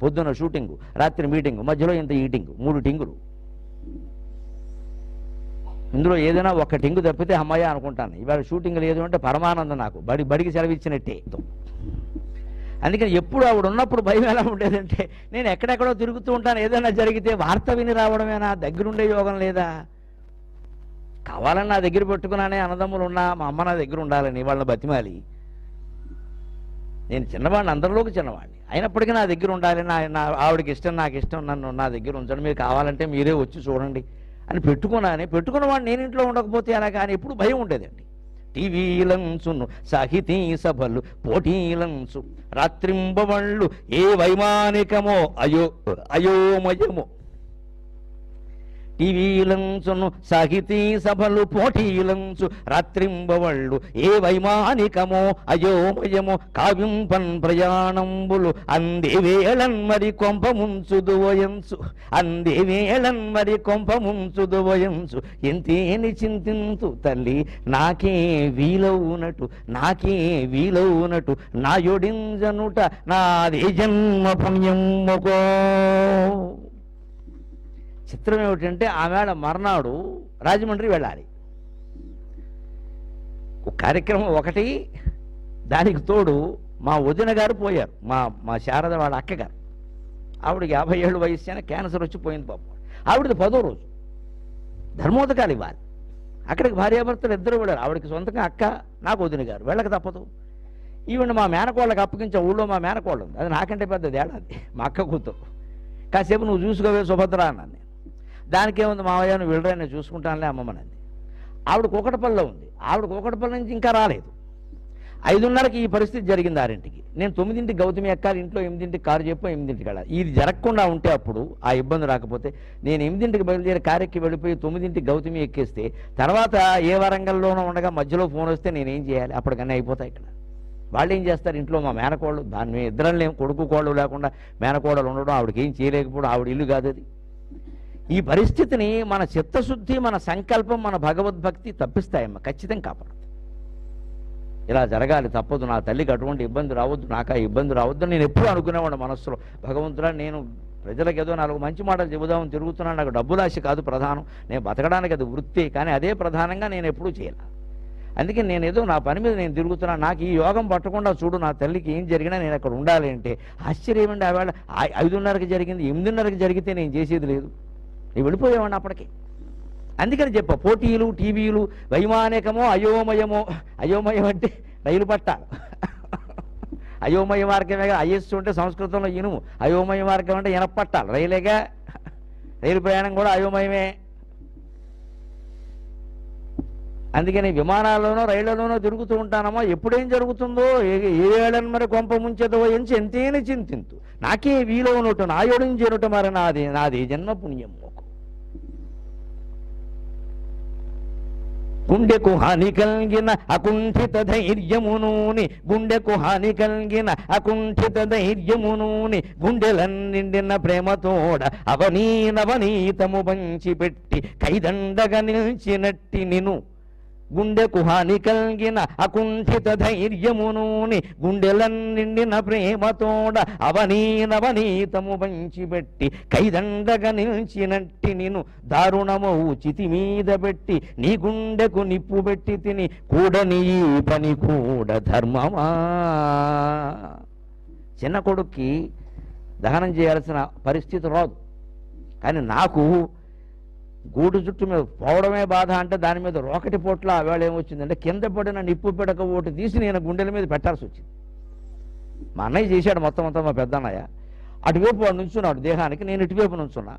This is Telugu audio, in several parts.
పొద్దున్న షూటింగు, రాత్రి మీటింగు, మధ్యలో ఇంత ఈటింగు, 3 టింగులు. ఇందులో ఏదైనా ఒక్క టింగు తప్పితే అమ్మాయి అనుకుంటాను. ఇవాళ షూటింగ్ లేదు అంటే పరమానందం నాకు, బడికి సెలవు ఇచ్చినట్టే. అందుకని ఎప్పుడు ఆవిడ ఉన్నప్పుడు భయం ఎలా ఉండేదంటే, నేను ఎక్కడెక్కడో తిరుగుతూ ఉంటాను, ఏదైనా జరిగితే వార్త విని రావడమేనా, దగ్గరుండే యోగం లేదా? కావాలని నా దగ్గర పెట్టుకున్నానే, అన్నదమ్ములు ఉన్నా మా అమ్మ నా దగ్గర ఉండాలని వాళ్ళని బతిమాలి. నేను చిన్నవాడిని, అందరిలోకి చిన్నవాడిని, అయినప్పటికీ నా దగ్గర ఉండాలి, నా ఆవిడకి ఇష్టం, నాకు ఇష్టం, నన్ను నా దగ్గర ఉంచండి, మీరు కావాలంటే మీరే వచ్చి చూడండి అని పెట్టుకున్నవాడిని నేను ఇంట్లో ఉండకపోతే అలా. కానీ ఎప్పుడు భయం ఉండేదండి. టీవీలంచును సాహితీ సభలు పోటీలంచు రాత్రింబవళ్ళు ఏ వైమానికమో అయోమయమో. టీవీలంచును సాహితీ సభలు పోటీలంచు రాత్రింబవళ్ళు ఏ వైమానికమో అయోమయమో. కావ్యంపన్ ప్రయాణంబులు అందేవేళన్ మరి కొంపముంచుదువయంచు, అందేవేళన్ మరి కొంపముంచుదువయంచు. ఎంతేని చింతింతు తల్లి నాకే వీలవునటు, నాకే వీలవునటు నాయొడింజనుట నాదే జన్మ పుణ్యముకో. చిత్రం ఏమిటంటే ఆమె మర్నాడు రాజమండ్రి వెళ్ళాలి. కార్యక్రమం ఒకటి, దానికి తోడు మా వదిన గారు పోయారు, మా శారద వాళ్ళ అక్కగారు. ఆవిడకి 50 ఏళ్ళు వయసు అయినా క్యాన్సర్ వచ్చి పోయింది పాపం. ఆవిడది 10వ రోజు, ధర్మోదకాలు ఇవ్వాలి. అక్కడికి భార్యాభర్తలు ఇద్దరు వెళ్ళారు. ఆవిడకి సొంతంగా అక్క, నాకు వదిన గారు, వెళ్ళక తప్పదు. ఈవెన్ మా మేనకోళ్ళకి అప్పగించే ఊళ్ళో మా మేనకోళ్ళు ఉంది, అది నాకంటే పెద్ద ఏడాది, మా అక్క కూతురు. కాసేపు నువ్వు చూసుకోవే సుభద్ర అన్నాను. దానికేముంది మావయ్య నువ్వు వెళ్ళరా, నేను చూసుకుంటానులే అమ్మమ్మనంది. ఆవిడ కూకటపల్లిలో ఉంది, ఆవిడ కూకటపల్లి నుంచి ఇంకా రాలేదు. 5:30కి ఈ పరిస్థితి జరిగింది. 6ంటికి నేను 9ంటికి గౌతమి ఎక్కాలి, ఇంట్లో 8ంటికి కారు చెప్పు, 8ంటికి వెళ్ళాలి. ఇది జరగకుండా ఉంటే అప్పుడు ఆ ఇబ్బంది రాకపోతే నేను 8ంటికి బయలుదేరి కారెక్కి వెళ్ళిపోయి 9ంటికి గౌతమి ఎక్కేస్తే తర్వాత ఏ వరంగల్లోనూ ఉండగా మధ్యలో ఫోన్ వస్తే నేనేం చేయాలి? అప్పటికన్నా అయిపోతాయి. ఇక్కడ వాళ్ళు ఏం చేస్తారు? ఇంట్లో మా మేనకోళ్ళు, దాన్ని మేము ఇద్దరం లేము, కొడుకు కోళ్ళు లేకుండా మేనకోడలు ఉండడం, ఆవిడకి ఏం చేయలేకపోవడం, ఆవిడ ఇల్లు కాదు అది. ఈ పరిస్థితిని మన చిత్తశుద్ధి, మన సంకల్పం, మన భగవద్భక్తి తప్పిస్తాయమ్మ, ఖచ్చితంగా కాపాడు. ఇలా జరగాలి, తప్పదు. నా తల్లికి అటువంటి ఇబ్బంది రావద్దు, నాకు ఆ ఇబ్బంది రావద్దు నేను ఎప్పుడూ అనుకునేవాడు మనస్సులో. భగవంతుడా, నేను ప్రజలకు ఏదో 4 మంచి మాటలు చెబుదామని తిరుగుతున్నాను, నాకు డబ్బులాశ కాదు ప్రధానం, నేను బతకడానికి అది వృత్తి, కానీ అదే ప్రధానంగా నేను ఎప్పుడూ చేయాలి. అందుకే నేను ఏదో నా పని మీద నేను తిరుగుతున్నాను, నాకు ఈ యోగం పట్టకుండా చూడు, నా తల్లికి ఏం జరిగినా నేను అక్కడ ఉండాలి అంటే ఆశ్చర్యం అండి. ఆవేళ 5:30కి జరిగింది, 8:30కి జరిగితే నేను చేసేది లేదు, నేను వెళ్ళిపోయేవాడిని అప్పటికి. అందుకని చెప్ప, పోటీలు, టీవీలు, వైమానికమో అయోమయమో. అయోమయం అంటే రైలు పట్టాలు, అయోమయ మార్గమే. అయ్యస్సు అంటే సంస్కృతంలో ఇనుము, అయోమయ మార్గం అంటే ఇనప పట్టాలు, రైలేగా. రైలు ప్రయాణం కూడా అయోమయమే. అందుకని విమానాల్లోనో రైళ్లలోనో తిరుగుతూ ఉంటానమ్మా, ఎప్పుడేం జరుగుతుందో, ఏళ్ళని మరి కొంప ముంచేదో ఎంచి ఎంతేని చింతింతు నాకే వీలవునట్టు నాయొడించేనుట మరి నాది జన్మ పుణ్యం. గుండెకు హాని కలిగిన అకుంఠిత ధైర్యమునూని, గుండెకు హాని కలిగిన అకుంఠిత ధైర్యమునూని, గుండెలన్నిండిన ప్రేమతోడ అవనీతము పంచిపెట్టి కైదండగా నిలిచినట్టి నిను. గుండెకు హాని కలిగిన అకుంఠిత ధైర్యమునూని, గుండెలన్నిండిన ప్రేమతోడ అవనీతము పంచిపెట్టి కైదండగా నిలిచినట్టి నిను. దారుణమవు చితి మీద పెట్టి నీ గుండెకు నిప్పు పెట్టి తిని కూడని పని కూడా ధర్మమా. చిన్న కొడుక్కి దహనం చేయాల్సిన పరిస్థితి రాదు, కానీ నాకు గూడు చుట్టూ మీద పోవడమే బాధ. అంటే దాని మీద రోకటి పోట్ల ఆవేళ ఏమొచ్చిందంటే, కింద పడిన నిప్పు పిడక ఓటు తీసి నేను గుండెల మీద పెట్టాల్సి వచ్చింది. మా అన్నయ్య చేశాడు మొత్తం అంతా, మా పెద్దన్నయ్య. అటువైపు వాడు నుంచున్నాడు దేహానికి, నేను ఇటువైపు నుంచున్నా.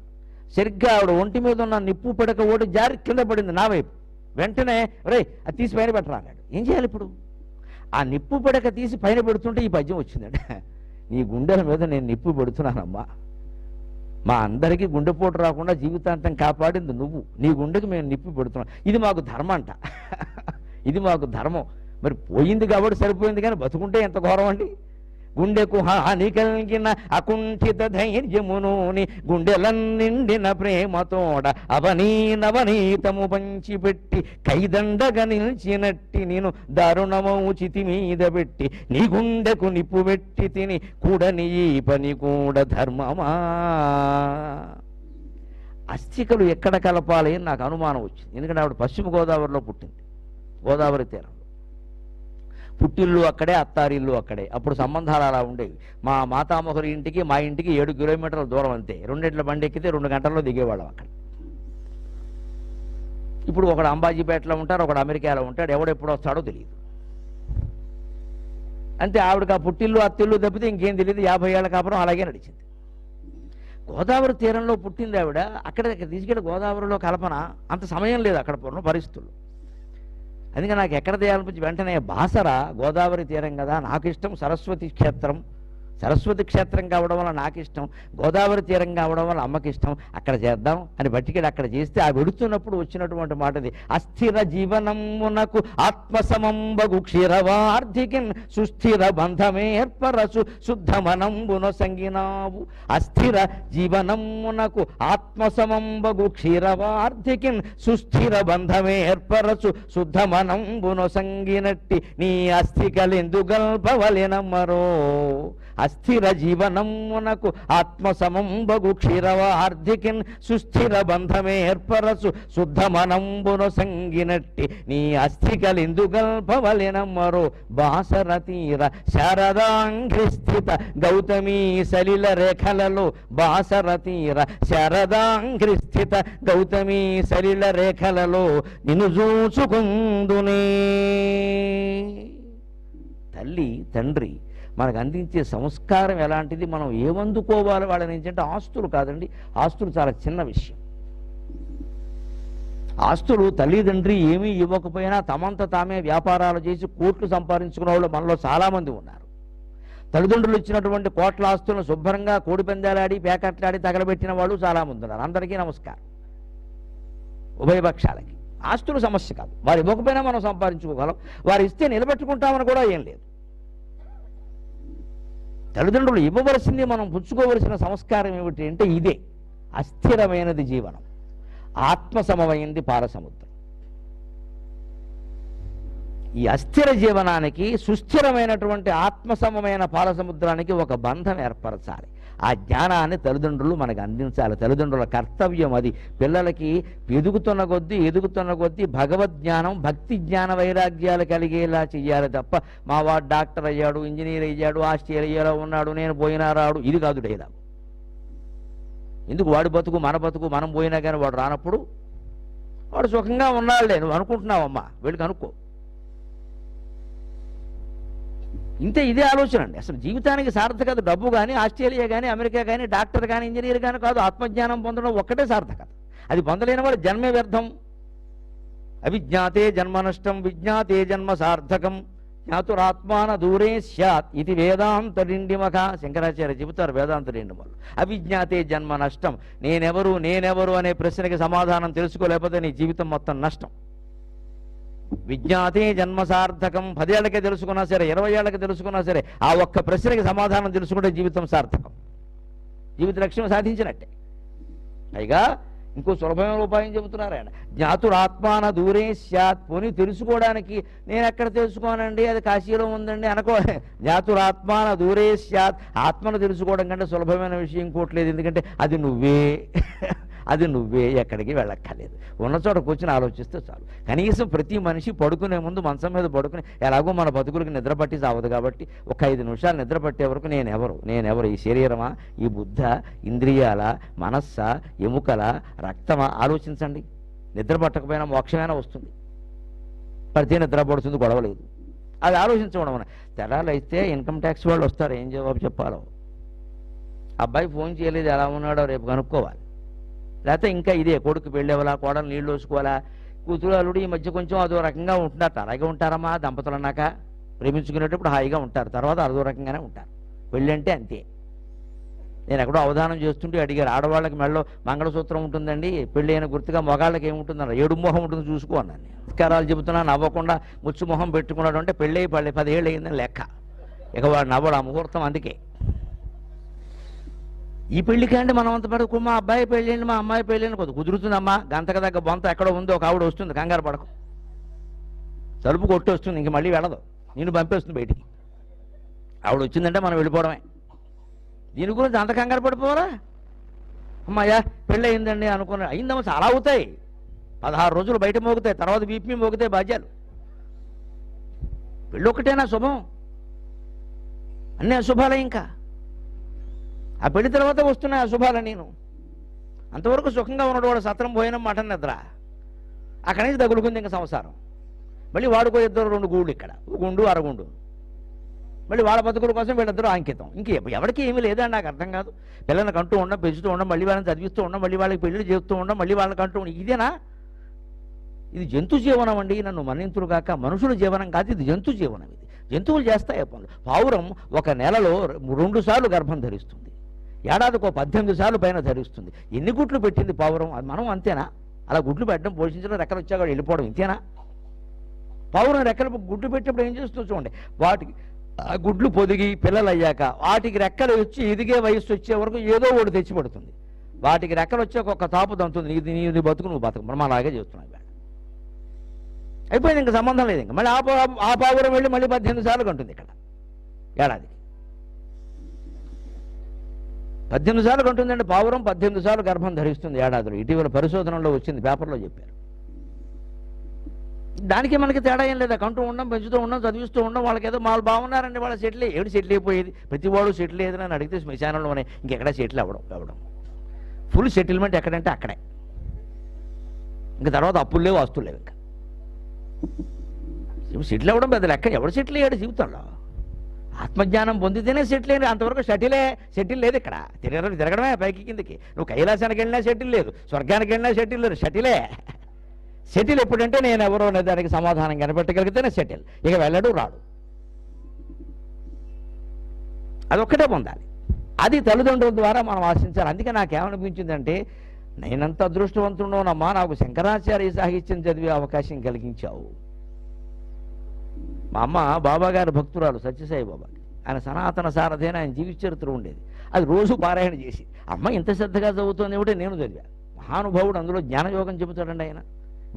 సరిగ్గా ఆవిడ ఒంటి మీద ఉన్న నిప్పు పిడక ఓటు జారి కింద పడింది నా వైపు. వెంటనే రే అది తీసి పైన పెట్టరా అన్నాడు. ఏం చేయాలి ఇప్పుడు? ఆ నిప్పు పిడక తీసి పైన పెడుతుంటే ఈ పద్యం వచ్చిందండి. నీ గుండెల మీద నేను నిప్పు పెడుతున్నానమ్మా, మా అందరికీ గుండెపోటు రాకుండా జీవితాంతం కాపాడింది నువ్వు, నీ గుండెకి మేము నిప్పి పెడుతున్నాం. ఇది మాకు ధర్మం అంట, ఇది మాకు ధర్మం. మరి పోయింది కాబట్టి సరిపోయింది, కానీ బతుకుంటే ఎంత ఘోరం అండి. గుండెకు హాని కలిగిన అకుంఠిత ధైర్యమునోని గుండెలన్నిండిన ప్రేమతోడ అవనీ నవనీతము పంచిపెట్టి కైదండగా నిలిచినట్టి నేను దారుణమౌ చితి మీద పెట్టి నీ గుండెకు నిప్పు పెట్టి తిని కూడని ఈ పని కూడా ధర్మమా. అస్థికలు ఎక్కడ కలపాలి అని నాకు అనుమానం వచ్చింది. ఎందుకంటే ఆవిడ పశ్చిమ గోదావరిలో పుట్టింది, గోదావరి తీరంలో. పుట్టిల్లు అక్కడే, అత్తారిల్లు అక్కడే. అప్పుడు సంబంధాలు అలా ఉండేవి. మా మాతామహురి ఇంటికి మా ఇంటికి 7 కిలోమీటర్ల దూరం అంతే. 2 బండి ఎక్కితే 2 గంటల్లో దిగేవాళ్ళం అక్కడ. ఇప్పుడు ఒకడు అంబాజీపేటలో ఉంటాడు, ఒకడు అమెరికాలో ఉంటాడు, ఎవడెప్పుడు వస్తాడో తెలియదు. అంతే. ఆవిడకి ఆ పుట్టిల్లు అత్తిల్లు తప్పితే ఇంకేం తెలియదు. 50 ఏళ్ల కాపురం అలాగే నడిచింది. గోదావరి తీరంలో పుట్టింది ఆవిడ. అక్కడ తీసుకెళ్ళి గోదావరిలో కల్పన అంత సమయం లేదు అక్కడ ఉన్న పరిస్థితులు. అందుకే నాకు ఎక్కడ తీయాలనిపించి వెంటనే బాసర గోదావరి తీరం కదా, నాకు ఇష్టం. సరస్వతి క్షేత్రం, సరస్వతి క్షేత్రం కావడం వల్ల నాకు ఇష్టం, గోదావరి తీరం కావడం వల్ల అమ్మకి ఇష్టం. అక్కడ చేద్దాం అని బట్టికెళ్ళి అక్కడ చేస్తే ఆ వెడుతున్నప్పుడు వచ్చినటువంటి మాటది, అస్థిర జీవనమునకు ఆత్మసమంబగు క్షీరవార్ధికిన్ సుస్థిర బంధమేర్పరసు శుద్ధమనంబున సంగినావు. అస్థిర జీవనమునకు ఆత్మసమంబగు క్షీరవార్ధికిన్ సుస్థిర బంధమేర్పరసు శుద్ధమనంబున సంగినట్టి నీ అస్థికలెందు గల్పవలెనమ్మరో. అస్థిర జీవనమునకు ఆత్మసమంబగు క్షీరవార్ధికిన్ సుస్థిర బంధమేర్పరసు శుద్ధమనంబున సంగినట్టి నీ అస్థికలెందు గల్పవలెనమ్మరో. బాసర తీర శారదాంఘ్రిస్థిత గౌతమీ సలిల రేఖలలో, బాసర తీర శారదాంఘ్రిస్థిత గౌతమీ సలిల రేఖలలో నిన్ను చూచుకుందునే. తల్లి తండ్రి మనకు అందించే సంస్కారం ఎలాంటిది, మనం ఏమందుకోవాలి వాళ్ళ నుంచి అంటే ఆస్తులు కాదండి. ఆస్తులు చాలా చిన్న విషయం. ఆస్తులు తల్లిదండ్రి ఏమీ ఇవ్వకపోయినా తమంత తామే వ్యాపారాలు చేసి కోట్లు సంపాదించుకున్న వాళ్ళు మనలో చాలామంది ఉన్నారు. తల్లిదండ్రులు ఇచ్చినటువంటి కోట్ల ఆస్తులను శుభ్రంగా కోడి పందాలాడి పేకట్లాడి తగలబెట్టిన వాళ్ళు చాలామంది ఉన్నారు. అందరికీ నమస్కారం. ఉభయపక్షాలకి ఆస్తులు సమస్య కాదు. వారు ఇవ్వకపోయినా మనం సంపాదించుకోగలం. వారు ఇస్తే నిలబెట్టుకుంటామని కూడా ఏం లేదు. తల్లిదండ్రులు ఇవ్వవలసింది మనం పుచ్చుకోవలసిన సంస్కారం ఏమిటి అంటే ఇదే. అస్థిరమైనది జీవనం, ఆత్మసమమైంది పాలసముద్రం. ఈ అస్థిర జీవనానికి సుస్థిరమైనటువంటి ఆత్మసమమైన పాలసముద్రానికి ఒక బంధం ఏర్పరచాలి. ఆ జ్ఞానాన్ని తల్లిదండ్రులు మనకు అందించాలి. తల్లిదండ్రుల కర్తవ్యం అది. పిల్లలకి ఎదుగుతున్న కొద్దీ భగవద్జ్ఞానం, భక్తి జ్ఞాన వైరాగ్యాలు కలిగేలా చెయ్యాలి తప్ప మా వాడు డాక్టర్ అయ్యాడు, ఇంజనీర్ అయ్యాడు, ఆస్ట్రేలియాలో ఉన్నాడు, నేను పోయినా రాడు, ఇది కాదు డైలాగ్. ఎందుకు వాడి బతుకు మన బతుకు, మనం పోయినా కానీ వాడు రానప్పుడు వాడు సుఖంగా ఉన్నాడులే నువ్వు అనుకుంటున్నావమ్మా, వీళ్ళకి అనుకో. ఇంతే. ఇదే ఆలోచన అండి. అసలు జీవితానికి సార్థకత డబ్బు కానీ, ఆస్ట్రేలియా కానీ, అమెరికా కానీ, డాక్టర్ కానీ, ఇంజనీర్ కానీ కాదు. ఆత్మజ్ఞానం పొందడం ఒక్కటే సార్థకత. అది పొందలేని వాడు జన్మే వ్యర్థం. అవిజ్ఞాతే జన్మ నష్టం, విజ్ఞాతే జన్మ సార్థకం, జ్ఞాతురాత్మాన దూరే స్యాత్ ఇది వేదాంతరిండిమఖ. శంకరాచార్య చెబుతారు వేదాంతరిండిమలు. అవిజ్ఞాతే జన్మ నష్టం. నేనెవరు అనే ప్రశ్నకి సమాధానం తెలుసుకోలేకపోతే నీ జీవితం మొత్తం నష్టం. విజ్ఞాతే జన్మ సార్థకం. 10 ఏళ్ళకే తెలుసుకున్నా సరే, 20 ఏళ్ళకి తెలుసుకున్నా సరే, ఆ ఒక్క ప్రశ్నకి సమాధానం తెలుసుకుంటే జీవితం సార్థకం, జీవిత లక్ష్యం సాధించినట్టే. పైగా ఇంకో సులభమైన ఉపాయం చెబుతున్నారు ఆయన. జ్ఞాతురాత్మాన దూరే స్యాత్. పోనీ తెలుసుకోవడానికి నేను ఎక్కడ తెలుసుకోనండి, అది కాశీలో ఉందండి అనుకో. జ్ఞాతురాత్మాన దూరే స్యాత్. ఆత్మను తెలుసుకోవడం కంటే సులభమైన విషయం ఇంకోట్లేదు. ఎందుకంటే అది నువ్వే, ఎక్కడికి వెళ్ళక్కర్లేదు. ఉన్న చోట కూర్చొని ఆలోచిస్తే చాలు. కనీసం ప్రతి మనిషి పడుకునే ముందు మంచం మీద పడుకుని, ఎలాగో మన బతుకులకి నిద్ర పట్టి సావదు కాబట్టి ఒక 5 నిమిషాలు నిద్ర పట్టే వరకు నేనెవరు, ఈ శరీరమా, ఈ బుద్ధ, ఇంద్రియాల, మనస్స, ఎముకల, రక్తమా ఆలోచించండి. నిద్ర పట్టకపోయినా మోక్షమైనా వస్తుంది. పడితే నిద్ర పడుతుంది, గొడవలేదు. అది ఆలోచించడం. తెల్లాలు అయితే ఇన్కమ్ ట్యాక్స్ వాళ్ళు వస్తారు, ఏం జవాబు చెప్పాలో. అబ్బాయి ఫోన్ చేయలేదు, ఎలా ఉన్నాడో రేపు కనుక్కోవాలి. లేకపోతే ఇంకా ఇదే, కొడుకు పెళ్ళేవాలా, కోడలు నీళ్ళు వేసుకోవాలా, కూతురు అల్లుడు ఈ మధ్య కొంచెం అదో రకంగా ఉంటున్నారు. అలాగే ఉంటారమ్మా దంపతులు అన్నాక. ప్రేమించుకునేటప్పుడు హాయిగా ఉంటారు, తర్వాత అదో రకంగానే ఉంటారు. పెళ్ళి అంటే అంతే. నేను ఎక్కడో అవధానం చేస్తుంటే అడిగారు, ఆడవాళ్ళకి మెడలో మంగళసూత్రం ఉంటుందండి, పెళ్ళి అయిన గుర్తుగా మగాళ్ళకి ఏముంటుందన్నారు. 7 మొహం ఉంటుంది చూసుకో అన్నాను. నమస్కారాలు చెబుతున్నా నవ్వకుండా ముచ్చు మొహం పెట్టుకున్నాడు అంటే పెళ్ళి 10 ఏళ్ళు అయిందని లెక్క. ఇక వాడు నవ్వడు ఆ ముహూర్తం. అందుకే ఈ పెళ్లికి అంటే మనం అంత పడకు, మా అబ్బాయి పెళ్ళండి మా అమ్మాయి పెళ్ళండి కొద్ది కుదురుతుందమ్మా, గంతకు దగ్గర బొంత ఎక్కడో ఉందో ఒక ఆవిడ వస్తుంది, కంగారు పడకు, తలుపు కొట్టి వస్తుంది, ఇంక మళ్ళీ వెళ్ళదు, నేను పంపేస్తుంది బయటికి. ఆవిడ వచ్చిందంటే మనం వెళ్ళిపోవడమే. దీని గురించి అంత కంగారు పడిపోవాలా? అమ్మాయ్యా పెళ్ళి అయిందండి అనుకున్నా, అయిందమ్మా చాలా అవుతాయి, 16 రోజులు బయట మోగుతాయి, తర్వాత బీపీ మోగుతాయి బాధ్యాలు. పెళ్ళి ఒకటేనా శుభం? అన్నీ అశుభాలే. ఇంకా ఆ పెళ్లి తర్వాత వస్తున్నాయి అశుభాలు. నేను అంతవరకు సుఖంగా ఉన్నాడు వాడు, సత్రం పోయిన మటన్ నిద్ర, అక్కడి నుంచి తగులుకుంది ఇంకా సంసారం. మళ్ళీ వాడుకో 2 గూళ్ళు, ఇక్కడ గుండు అరగుండు, మళ్ళీ వాళ్ళ బతుకుల కోసం వీళ్ళిద్దరూ అంకితం. ఇంక ఎవరికి ఏమీ లేదని నాకు అర్థం కాదు. పిల్లల్ని కంటూ ఉండడం, పెంచుతూ ఉండడం, మళ్ళీ వాళ్ళని చదివిస్తూ ఉండడం, మళ్ళీ వాళ్ళకి పెళ్లి చేస్తూ ఉండడం, మళ్ళీ వాళ్ళని కంటూ ఉండడం, ఇదేనా? ఇది జంతు జీవనం అండి. నన్ను మన్నింతులు కాక, మనుషుల జీవనం కాదు, ఇది జంతు జీవనం. ఇది జంతువులు చేస్తాయి పనులు. పావురం ఒక నెలలో 2 సార్లు గర్భం ధరిస్తుంది, ఏడాదికో 18 సార్లు పైన ధరిస్తుంది. ఎన్ని గుడ్లు పెట్టింది పావురం? అది మనం అంతేనా? అలా గుడ్లు పెట్టడం, పోషించడం, రెక్కలు వచ్చాక వెళ్ళిపోవడం ఇంతేనా? పావురం రెక్కలు గుడ్లు పెట్టినప్పుడు ఏం చేస్తూ చూడండి, వాటికి ఆ గుడ్లు పొదిగి పిల్లలు అయ్యాక వాటికి రెక్కలు వచ్చి ఎదిగే వయస్సు వచ్చే వరకు ఏదో ఒకటి తెచ్చి పెడుతుంది. వాటికి రెక్కలు వచ్చాక ఒక తాపు దంతుంది, నీ బతుకు నువ్వు బతుకు, మనం అలాగే చేస్తున్నాం. అయిపోయింది, ఇంకా సంబంధం లేదు. ఇంకా మళ్ళీ ఆ పావురం వెళ్ళి మళ్ళీ 18 సార్లు కంటుంది ఇక్కడ ఏడాదికి. 18 సార్లు కంటుందండి పావురం, 18 సార్లు గర్భం ధరిస్తుంది ఏడాదిలో. ఇటీవల పరిశోధనలో వచ్చింది, పేపర్లో చెప్పారు. దానికి మనకి తేడా ఏం లేదా? కంటూ ఉండడం, పెంచుతూ ఉండడం, చదివిస్తూ ఉండడం. వాళ్ళకి ఏదో వాళ్ళు బాగున్నారండి, వాళ్ళ సెటిల్ సెటిల్ అయిపోయేది. ప్రతి వాడు సెటిల్ అయ్యేది అని అడిగితే శ్మశానంలోనే, ఇంకెక్కడ సెటిల్ అవ్వడం. ఫుల్ సెటిల్మెంట్ ఎక్కడంటే అక్కడే. ఇంకా తర్వాత అప్పులు లేవు, ఆస్తులు లేవు. ఇంకా సెటిల్ అవ్వడం పెద్ద లెక్క. ఎవడు సెటిల్ అయ్యాడు జీవితంలో? ఆత్మజ్ఞానం పొందితేనే సెటిల్ అయ్యాడు. అంతవరకు సెటిల్ లేదు ఇక్కడ. తిరగడమే పైకి కిందకి. నువ్వు కైలాసానికి వెళ్ళినా సెటిల్ లేదు, స్వర్గానికి వెళ్ళినా సెటిల్ లేదు. సెటిల్ ఎప్పుడంటే నేను ఎవరో అనే దానికి సమాధానం కనిపెట్టగలిగితేనే సెటిల్. ఇక వెళ్ళడు రాడు, అదొక్కటే పొందాలి. అది తల్లిదండ్రుల ద్వారా మనం ఆశించాలి. అందుకే నాకేమనిపించిందంటే, నేనంత అదృష్టవంతుడోనమ్మా, నాకు శంకరాచార్య సాహిత్యం చదివే అవకాశం కలిగించావు. మా అమ్మ బాబాగారి భక్తురాలు, సత్యసాయి బాబా. ఆయన సనాతన సారథైన ఆయన జీవిత చరిత్ర ఉండేది, అది రోజు పారాయణ చేసి. అమ్మ ఇంత శ్రద్ధగా చదువుతుంది ఏమిటో నేను చదివా. మహానుభావుడు, అందులో జ్ఞానయోగం చెబుతాడండి ఆయన.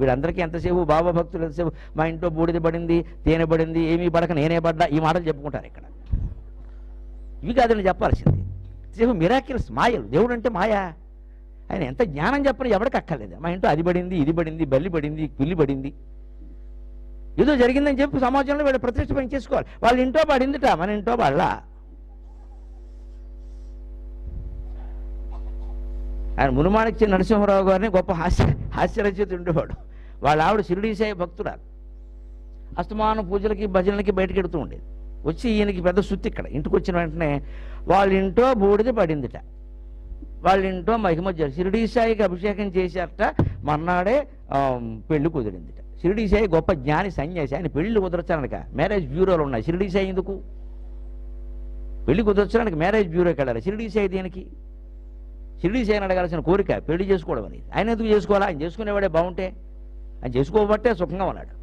వీళ్ళందరికీ ఎంతసేపు బాబా భక్తులు ఎంతసేపు మా ఇంట్లో బూడిద పడింది, తేనె పడింది, ఏమీ పడక నేనే పడ్డా, ఈ మాటలు చెప్పుకుంటారు ఇక్కడ. ఇవి కాదని చెప్పాల్సింది. సేపు మిరాకిల్స్, మాయలు. దేవుడు అంటే మాయా. ఆయన ఎంత జ్ఞానం చెప్పని ఎవరికి అక్కర్లేదు. మా ఇంట్లో అది పడింది, ఇది పడింది, బల్లి పడింది, పిల్లి పడింది, ఏదో జరిగిందని చెప్పి సమాజంలో వీళ్ళు ప్రతిష్ట పెంచేసుకోవాలి. వాళ్ళ ఇంట్లో పడిందిట, మన ఇంట్లో వాళ్ళ. ఆయన మునుమాణిక్య నరసింహరావు గారిని గొప్ప హాస్యరచయిత ఉండేవాడు. వాళ్ళ ఆవిడ షిరిడీ సాయి భక్తురాలు. అస్తమానం పూజలకి భజనలకి బయటకు వెడుతూ ఉండేది. వచ్చి ఈయనకి పెద్ద సుత్తి ఇక్కడ. ఇంటికి వచ్చిన వెంటనే వాళ్ళ ఇంట్లో బూడిద పడిందిట, వాళ్ళ ఇంట్లో మహిమ షిరిడీ సాయికి అభిషేకం చేశారట, మర్నాడే పెళ్లి కుదిరిందిట. షిరిడీ సాయి గొప్ప జ్ఞాని, సన్యాసి. ఆయన పెళ్లి కుదర్చడానికి మ్యారేజ్ బ్యూరోలు ఉన్నాయి. షిరిడీ సాయి ఎందుకు? పెళ్లి కుదర్చడానికి మ్యారేజ్ బ్యూరోకి వెళ్ళాలి. షిరిడీ సాయి దేనికి? షిరిడీ సాయిని అడగాల్సిన కోరిక పెళ్లి చేసుకోవడం అనేది. ఆయన ఎందుకు చేసుకోవాలా? ఆయన చేసుకునేవాడే బాగుంటే, ఆయన చేసుకోబట్టే సుఖంగా ఉన్నాడు.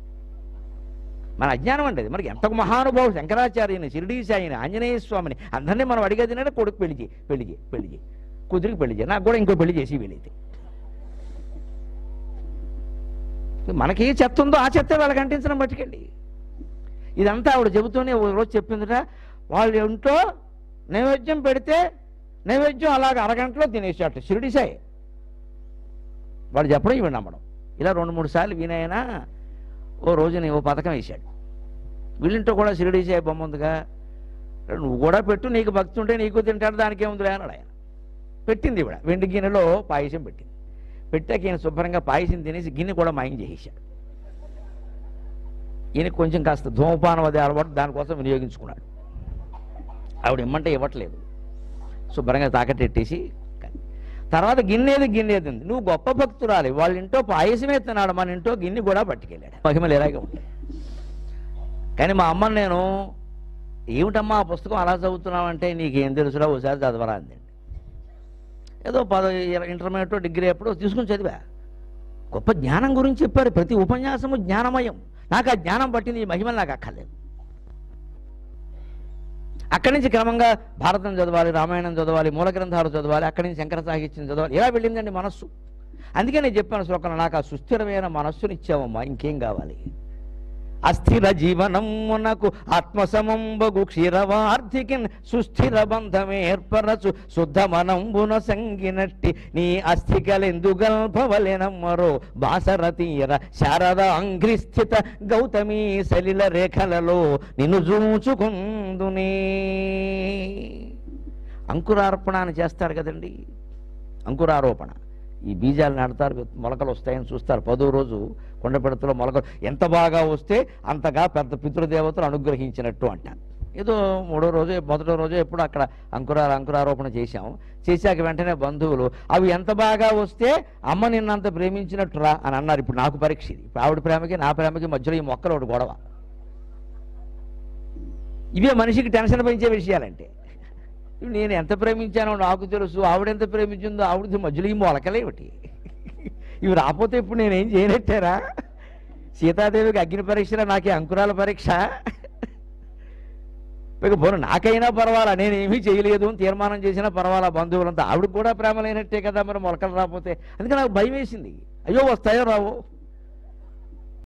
మన అజ్ఞానం అండి. మనకి ఎంత మహానుభావుడు శంకరాచార్యని, షిరిడీ సాయిని, ఆంజనేయ స్వామిని అందరినీ మనం అడిగేది కొడుకు పెళ్లి కుదిరికి పెళ్లి చేయి, నాకు కూడా ఇంకో పెళ్లి చేసి వీలైతే. మనకి ఏ చెత్త ఉందో ఆ చెత్త వాళ్ళకి అంటించడం బట్టికండి. ఇదంతా ఆవిడ చెబుతూనే ఓ రోజు చెప్పిందిట, వాళ్ళు ఇంట్లో నైవేద్యం పెడితే నైవేద్యం అలాగ అరగంటలో తినేసాట షిరిడీ సాయి. వాడు చెప్పడం ఇవి నమ్మడం. ఇలా 2-3 సార్లు వినైనా ఓ రోజుని ఓ పథకం వేశాడు. వీళ్ళింటో కూడా షిరిడీ సాయి బొమ్మ ఉందిగా, నువ్వు కూడా పెట్టు, నీకు భక్తి ఉంటే నీకు తింటాడు, దానికేముందిలే అన్నాడు ఆయన. పెట్టింది ఇవిడ. వెండి గిన్నెలో పాయసం పెట్టింది. పెట్టాక ఈయన శుభ్రంగా పాయసం తినేసి గిన్నె కూడా మాయం చేసేసాడు. ఈయనకు కొంచెం కాస్త ధూమపానం అది అలవాటు, దానికోసం వినియోగించుకున్నాడు. ఆవిడ ఇమ్మంటే ఇవ్వట్లేదు. శుభ్రంగా తాకట్టెట్టేసి తర్వాత గిన్నెది ఉంది. నువ్వు గొప్ప భక్తురాలి, వాళ్ళ ఇంట్లో పాయసమే తిన్నాడు, మన ఇంట్లో గిన్నె కూడా పట్టుకెళ్ళాడు. మహిమలు ఇలాగే ఉంటాయి. కానీ మా అమ్మని నేను, ఏమిటమ్మా ఆ పుస్తకం అలా చదువుతున్నావంటే, నీకేం తెలుసురా ఒకసారి చదవరా అందండి. ఏదో ఇంటర్మీడియట్ డిగ్రీ ఎప్పుడో తీసుకుని చదివా. గొప్ప జ్ఞానం గురించి చెప్పారు. ప్రతి ఉపన్యాసము జ్ఞానమయం. నాకు ఆ జ్ఞానం పట్టింది, ఈ మహిమలు నాకు అక్కర్లేదు. అక్కడి నుంచి క్రమంగా భారతం చదవాలి, రామాయణం చదవాలి, మూల గ్రంథాలు చదవాలి, అక్కడి నుంచి శంకర సాహిత్యం చదవాలి, ఇలా వెళ్ళిందండి మనస్సు. అందుకే నేను చెప్పాను శ్లోకంలో, నాకు ఆ సుస్థిరమైన మనస్సునిచ్చావమ్మా, ఇంకేం కావాలి. అస్థిర జీవనమునకు ఆత్మసమంబగు క్షీరవార్థికిన్ సుస్థిర బంధమేర్పరచు శుద్ధ మనంబున సంగినట్టి నీ అస్థికలెందుగల్పవలెనమ్మరో బాసర తీర శారద అంఘ్రిస్థిత గౌతమీ సలిల రేఖలలో నిన్ను చూచుకుందునే. అంకురార్పణ అని చేస్తారు కదండి, అంకురారోపణ. ఈ బీజాలు నాటుతారు, మొలకలు వస్తాయని చూస్తారు. 10వ రోజు కొండపెడతలో మొలకలు ఎంత బాగా వస్తే అంతగా పెద్ద పితృదేవతలు అనుగ్రహించినట్టు అంటారు. ఏదో 3వ రోజు 1వ రోజు ఎప్పుడు అక్కడ అంకురారోపణ చేశాము. చేశాక వెంటనే బంధువులు అవి ఎంత బాగా వస్తే అమ్మ నిన్నంత ప్రేమించినట్టురా అని అన్నారు. ఇప్పుడు నాకు పరీక్ష ఇది. ఇప్పుడు ఆవిడ ప్రేమకి నా ప్రేమకి మధ్యలో ఈ మొక్కలు ఒకటి గొడవ. ఇవే మనిషికి టెన్షన్ పెంచే విషయాలంటే. నేను ఎంత ప్రేమించానో నాకు తెలుసు, ఆవిడెంత ప్రేమించిందో ఆవిడ మధ్యలో ఈ మొలకలేమిటి. ఇవి రాకపోతే ఇప్పుడు నేనేం చేయనట్టారా? సీతాదేవికి అగ్ని పరీక్షలో నాకే అంకురాల పరీక్ష. ఇక పోను నాకైనా పర్వాలా, నేనేమీ చేయలేదు అని తీర్మానం చేసినా పర్వాలా, బంధువులంతా ఆవిడకు కూడా ప్రేమ లేనట్టే కదా మరి మొలకలు రాకపోతే. అందుకే నాకు భయం వేసింది, అయ్యో వస్తాయో రావో.